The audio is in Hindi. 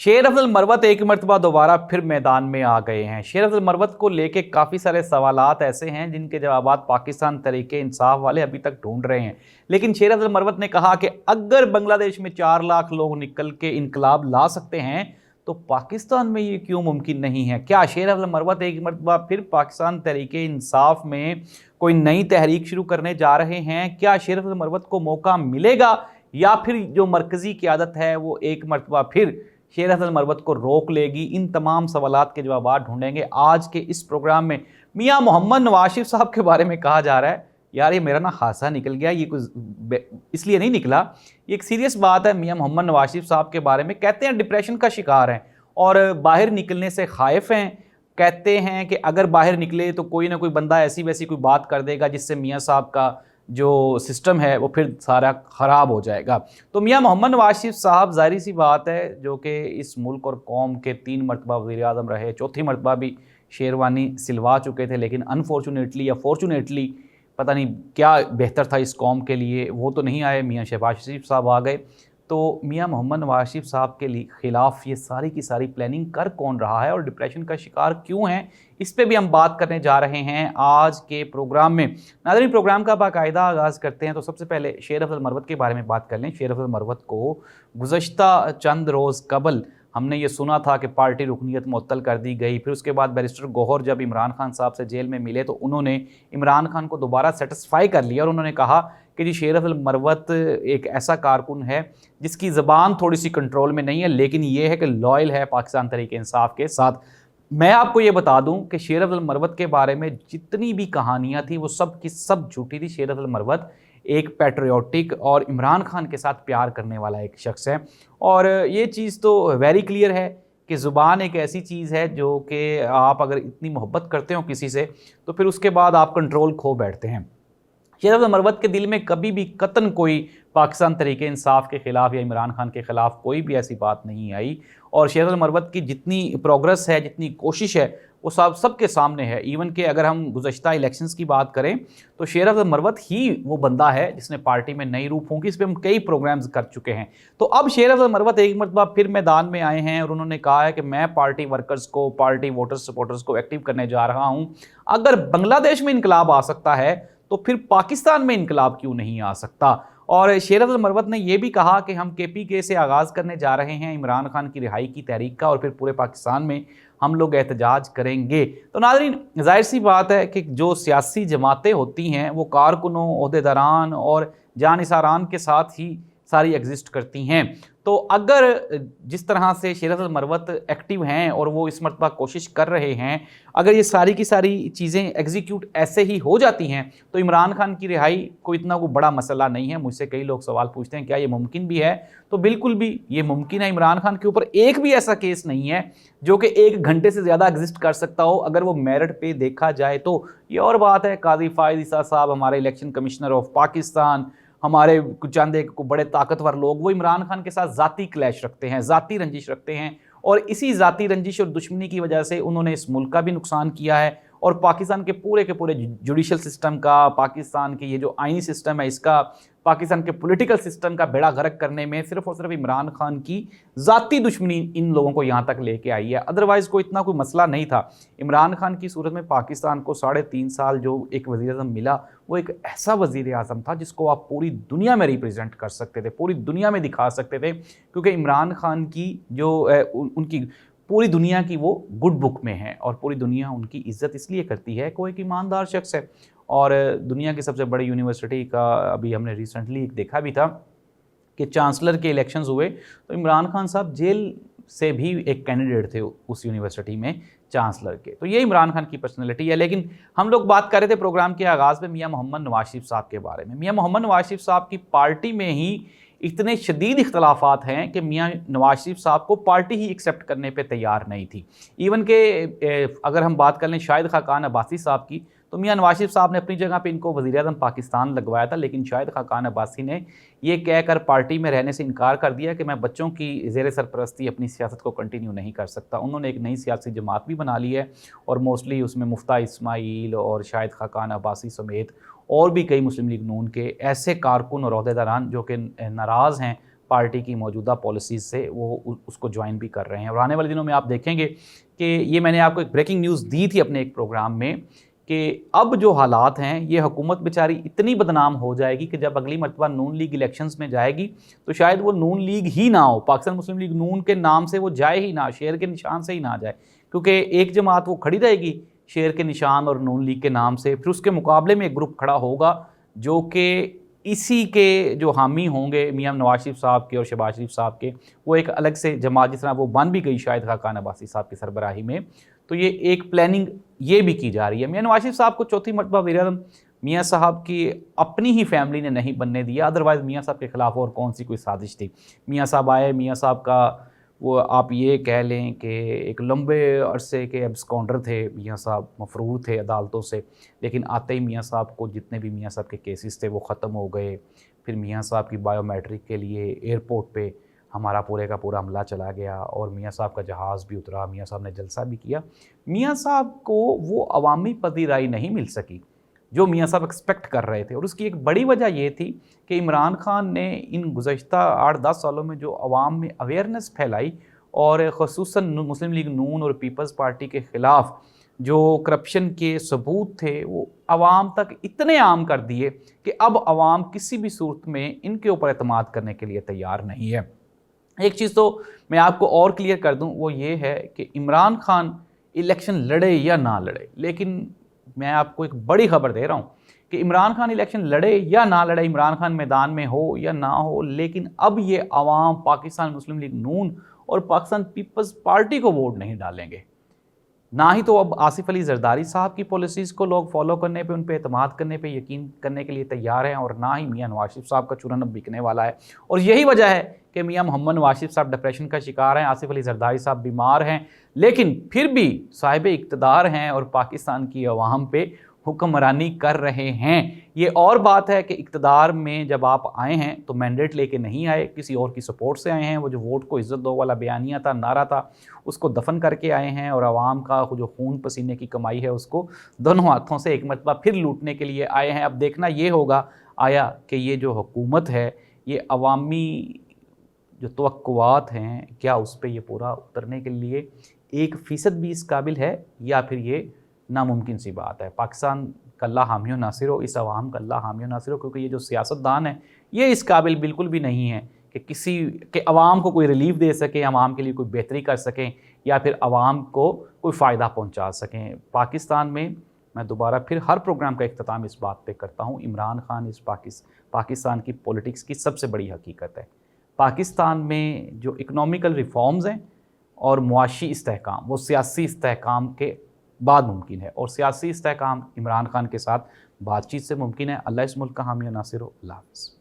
शेर अफजल मरवत एक मरतबा दोबारा फिर मैदान में आ गए हैं। शेर अफजल मरवत को लेके काफ़ी सारे सवालात ऐसे हैं जिनके जवाबात पाकिस्तान तरीके इंसाफ वाले अभी तक ढूंढ रहे हैं। लेकिन शेर अफजल मरवत ने कहा कि अगर बांग्लादेश में 4 लाख लोग निकल के इनकलाब ला सकते हैं तो पाकिस्तान में ये क्यों मुमकिन नहीं है। क्या शेर अफजल मरवत एक मरतबा फिर पाकिस्तान तरीके इंसाफ में कोई नई तहरीक शुरू करने जा रहे हैं? क्या शेर अफजल मरवत को मौका मिलेगा या फिर जो मरकजी क़यादत है वो एक मरतबा फिर शेर अफजल मरवत को रोक लेगी? इन तमाम सवालात के जवाब ढूंढेंगे आज के इस प्रोग्राम में। मियां मोहम्मद नवाज शरीफ साहब के बारे में कहा जा रहा है, यार ये मेरा ना हादसा निकल गया, ये कुछ इसलिए नहीं निकला, ये एक सीरियस बात है। मियां मोहम्मद नवाज शरीफ साहब के बारे में कहते हैं डिप्रेशन का शिकार हैं और बाहर निकलने से खाइफ हैं। कहते हैं कि अगर बाहर निकले तो कोई ना कोई बंदा ऐसी वैसी कोई बात कर देगा जिससे मियां साहब का जो सिस्टम है वो फिर सारा ख़राब हो जाएगा। तो मियां मोहम्मद नवाज शरीफ साहब जाहिर सी बात है जो कि इस मुल्क और कौम के 3 मरतबा वज़ीर आज़म रहे, चौथी मरतबा भी शेरवानी सिलवा चुके थे, लेकिन अनफॉर्चुनेटली या फॉर्चुनेटली पता नहीं क्या बेहतर था इस कौम के लिए, वो तो नहीं आए, मियां शहबाज शरीफ साहब आ गए। तो मियां मोहम्मद नवाज शरीफ साहब के ख़िलाफ़ ये सारी की सारी प्लानिंग कर कौन रहा है और डिप्रेशन का शिकार क्यों है, इस पे भी हम बात करने जा रहे हैं आज के प्रोग्राम में। नाज़रीन, प्रोग्राम का बाकायदा आगाज़ करते हैं तो सबसे पहले शेर अफजल मरवत के बारे में बात कर लें। शेर अफजल मरवत को गुज़श्ता चंद रोज़ कबल हमने ये सुना था कि पार्टी रुकनीत मुअत्तल कर दी गई। फिर उसके बाद बैरिस्टर गौहर जब इमरान खान साहब से जेल में मिले तो उन्होंने इमरान खान को दोबारा सेटिस्फाई कर लिया और उन्होंने कहा कि जी शेर अफजल मरवत एक ऐसा कारकुन है जिसकी ज़बान थोड़ी सी कंट्रोल में नहीं है, लेकिन ये है कि लॉयल है पाकिस्तान तहरीक इंसाफ के साथ। मैं आपको ये बता दूं कि शेर अफजल मरवत के बारे में जितनी भी कहानियां थी वो सब की सब झूठी थी। शेर अफजल मरवत एक पैट्रियोटिक और इमरान खान के साथ प्यार करने वाला एक शख्स है और ये चीज़ तो वेरी क्लियर है कि ज़ुबान एक ऐसी चीज़ है जो कि आप अगर इतनी मोहब्बत करते हो किसी से तो फिर उसके बाद आप कंट्रोल खो बैठते हैं। शेर अफजल मरवत के दिल में कभी भी कतन कोई पाकिस्तान तहरीक इंसाफ के ख़िलाफ़ या इमरान खान के ख़िलाफ़ कोई भी ऐसी बात नहीं आई और शेर अफजल मरवत की जितनी प्रोग्रेस है, जितनी कोशिश है वो सबके सामने है। इवन कि अगर हम गुज़श्ता इलेक्शंस की बात करें तो शेर अफजल मरवत ही वो बंदा है जिसने पार्टी में नई रूप फूंकी। इस पर हम कई प्रोग्राम्स कर चुके हैं। तो अब शेर अफजल मरवत एक मरतबा फिर मैदान में आए हैं और उन्होंने कहा है कि मैं पार्टी वर्कर्स को, पार्टी वोटर्स सपोर्टर्स को एक्टिव करने जा रहा हूँ। अगर बांग्लादेश में इनकलाब आ सकता है तो फिर पाकिस्तान में इनकलाब क्यों नहीं आ सकता। और शेर अफजल मरवत ने यह भी कहा कि हम KPK से आगाज़ करने जा रहे हैं इमरान खान की रिहाई की तहरीक का और फिर पूरे पाकिस्तान में हम लोग एहतजाज करेंगे। तो नाज़रीन, जाहिर सी बात है कि जो सियासी जमातें होती हैं वो कारकुनों, ओहदेदारान और जानिसारान के साथ ही सारी एग्जिस्ट करती हैं। तो अगर जिस तरह से शेर अफजल मरवत एक्टिव हैं और वो इस मरतबा कोशिश कर रहे हैं, अगर ये सारी की सारी चीज़ें एग्जीक्यूट ऐसे ही हो जाती हैं तो इमरान खान की रिहाई कोई इतना कोई बड़ा मसला नहीं है। मुझसे कई लोग सवाल पूछते हैं क्या ये मुमकिन भी है, तो बिल्कुल भी ये मुमकिन है। इमरान खान के ऊपर एक भी ऐसा केस नहीं है जो कि 1 घंटे से ज़्यादा एग्जिस्ट कर सकता हो अगर वो मेरिट पे देखा जाए तो। ये और बात है, काजी फायद ईसा साहब हमारे इलेक्शन कमिश्नर ऑफ पाकिस्तान, हमारे कुछ चंद एक बड़े ताकतवर लोग वो इमरान खान के साथ ज़ाती क्लैश रखते हैं, ज़ाती रंजिश रखते हैं और इसी ज़ाती रंजिश और दुश्मनी की वजह से उन्होंने इस मुल्क का भी नुकसान किया है और पाकिस्तान के पूरे जुडिशल सिस्टम का, पाकिस्तान के ये जो आइनी सिस्टम है इसका, पाकिस्तान के पॉलिटिकल सिस्टम का बेड़ा गर्क करने में सिर्फ और सिर्फ इमरान खान की ज़ाती दुश्मनी इन लोगों को यहाँ तक लेके आई है। अदरवाइज़ कोई इतना कोई मसला नहीं था। इमरान खान की सूरत में पाकिस्तान को 3.5 साल जो एक वज़ीर आज़म मिला वो एक ऐसा वज़ीर आज़म था जिसको आप पूरी दुनिया में रिप्रेजेंट कर सकते थे, पूरी दुनिया में दिखा सकते थे, क्योंकि इमरान खान की जो उनकी पूरी दुनिया की वो गुड बुक में है और पूरी दुनिया उनकी इज़्ज़त इसलिए करती है कि वो एक ईमानदार शख्स है। और दुनिया की सबसे बड़ी यूनिवर्सिटी का अभी हमने रिसेंटली एक देखा भी था कि चांसलर के इलेक्शंस हुए तो इमरान खान साहब जेल से भी एक कैंडिडेट थे उस यूनिवर्सिटी में चांसलर के। तो ये इमरान खान की पर्सनैलिटी है। लेकिन हम लोग बात कर रहे थे प्रोग्राम के आगाज़ में मियां मोहम्मद नवाज शरीफ साहब के बारे में। मियां मोहम्मद नवाज शरीफ साहब की पार्टी में ही इतने शदीद इख्तलाफात हैं कि मियां नवाज शरीफ साहब को पार्टी ही एक्सेप्ट करने पे तैयार नहीं थी। इवन के अगर हम बात कर लें शाहिद खाकान अब्बासी साहब की, तो मियां नवाज शरीफ साहब ने अपनी जगह पे इनको वज़ीर आज़म पाकिस्तान लगवाया था, लेकिन शाहिद खाकान अब्बासी ने ये कहकर पार्टी में रहने से इनकार कर दिया कि मैं बच्चों की ज़ेर सरपरस्ती अपनी सियासत को कंटिन्यू नहीं कर सकता। उन्होंने एक नई सियासी जमात भी बना ली है और मोस्टली उसमें मुफ्ता इस्माइल और शाहिद खाकान अब्बासी समेत और भी कई मुस्लिम लीग नून के ऐसे कारकुन और अहदेदारान जो कि नाराज़ हैं पार्टी की मौजूदा पॉलिसीज़ से वो उसको ज्वाइन भी कर रहे हैं। और आने वाले दिनों में आप देखेंगे कि ये मैंने आपको एक ब्रेकिंग न्यूज़ दी थी अपने एक प्रोग्राम में कि अब जो हालात हैं, ये हुकूमत बेचारी इतनी बदनाम हो जाएगी कि जब अगली मर्तबा नून लीग इलेक्शंस में जाएगी तो शायद वो नून लीग ही ना हो, पाकिस्तान मुस्लिम लीग नून के नाम से वो जाए ही ना, शेर के निशान से ही ना जाए, क्योंकि एक जमात वो खड़ी रहेगी शेर के निशान और नून लीग के नाम से, फिर उसके मुकाबले में एक ग्रुप खड़ा होगा जो कि इसी के जो हामी होंगे, मियां नवाज शरीफ साहब के और शहबाज शरीफ साहब के, वो एक अलग से जमात जिस तरह वो बन भी गई शाहिद खाकान अब्बासी साहब की सरबराही में। तो ये एक प्लानिंग ये भी की जा रही है। मियां नवाज शरीफ साहब को चौथी मरतबा वज़ीर-ए-आज़म मियां साहब की अपनी ही फैमिली ने नहीं बनने दिया, अदरवाइज़ मियां साहब के खिलाफ और कौन सी कोई साजिश थी। मियां साहब आए, मियां साहब का वो आप ये कह लें कि एक लंबे अरसे के एब्सकॉन्डर थे मियां साहब, मफरूर थे अदालतों से, लेकिन आते ही मियां साहब को जितने भी मियां साहब के केसेस थे वो ख़त्म हो गए। फिर मियां साहब की बायोमेट्रिक के लिए एयरपोर्ट पे हमारा पूरे का पूरा हमला चला गया और मियां साहब का जहाज़ भी उतरा, मियां साहब ने जलसा भी किया। मियां साहब को वो अवामी पजीराई नहीं मिल सकी जो मियां साहब एक्सपेक्ट कर रहे थे, और उसकी एक बड़ी वजह ये थी कि इमरान खान ने इन गुज़श्ता 8-10 सालों में जो अवाम में अवेयरनेस फैलाई और ख़ुसूसन मुस्लिम लीग नून और पीपल्स पार्टी के ख़िलाफ़ जो करप्शन के सबूत थे वो अवाम तक इतने आम कर दिए कि अब अवाम किसी भी सूरत में इनके ऊपर एतमाद करने के लिए तैयार नहीं है। एक चीज़ तो मैं आपको और क्लियर कर दूं, वो ये है कि इमरान खान इलेक्शन लड़े या ना लड़े, लेकिन मैं आपको एक बड़ी खबर दे रहा हूँ कि इमरान खान इलेक्शन लड़े या ना लड़े, इमरान खान मैदान में हो या ना हो, लेकिन अब ये अवाम पाकिस्तान मुस्लिम लीग नून और पाकिस्तान पीपल्स पार्टी को वोट नहीं डालेंगे। ना ही तो अब आसिफ अली जरदारी साहब की पॉलिसीज़ को लोग फॉलो करने पे, उन पे एतमाद करने पे, यकीन करने के लिए तैयार हैं, और ना ही मियां नवाज शरीफ साहब का चूरन अब बिकने वाला है। और यही वजह है कि मियां मोहम्मद नवाज शरीफ साहब डिप्रेशन का शिकार हैं, आसिफ अली जरदारी साहब बीमार हैं, लेकिन फिर भी साहिब इक़्तिदार हैं और पाकिस्तान की अवाम पे हुक्मरानी कर रहे हैं। ये और बात है कि इक़्तिदार में जब आप आए हैं तो मैंडेट लेके नहीं आए, किसी और की सपोर्ट से आए हैं। वो जो वोट को इज़्ज़त दो वाला बयानिया था, नारा था, उसको दफन करके आए हैं और आवाम का जो खून पसीने की कमाई है उसको दोनों हाथों से एक मरतबा फिर लूटने के लिए आए हैं। अब देखना ये होगा आया कि ये जो हुकूमत है, ये अवामी जो तवक्कुआत हैं, क्या उस पर ये पूरा उतरने के लिए 1% भी इस काबिल है, या फिर ये नामुमकिन सी बात है। पाकिस्तान का अल्लाह हामी नासिर हो, इस अवाम का अल्लाह हामी नासिर हो, क्योंकि ये जो सियासतदान है ये इस काबिल बिल्कुल भी नहीं है कि किसी के अवाम को कोई रिलीफ दे सकें, अवाम के लिए कोई बेहतरी कर सकें, या फिर अवाम को कोई फ़ायदा पहुँचा सकें। पाकिस्तान में मैं दोबारा फिर हर प्रोग्राम का इख्तिताम इस बात पे करता हूँ, इमरान खान इस पाकिस्तान की पॉलिटिक्स की सबसे बड़ी हकीकत है। पाकिस्तान में जो इकनॉमिकल रिफॉर्म्स हैं और मुआशी इस्तेहकाम, वो सियासी इस्तेहकाम के बाद मुमकिन है, और सियासी इस्तेहकाम इमरान खान के साथ बातचीत से मुमकिन है। अल्लाह इस मुल्क का हामी नासिर हो। अल्लाह हाफ़िज़।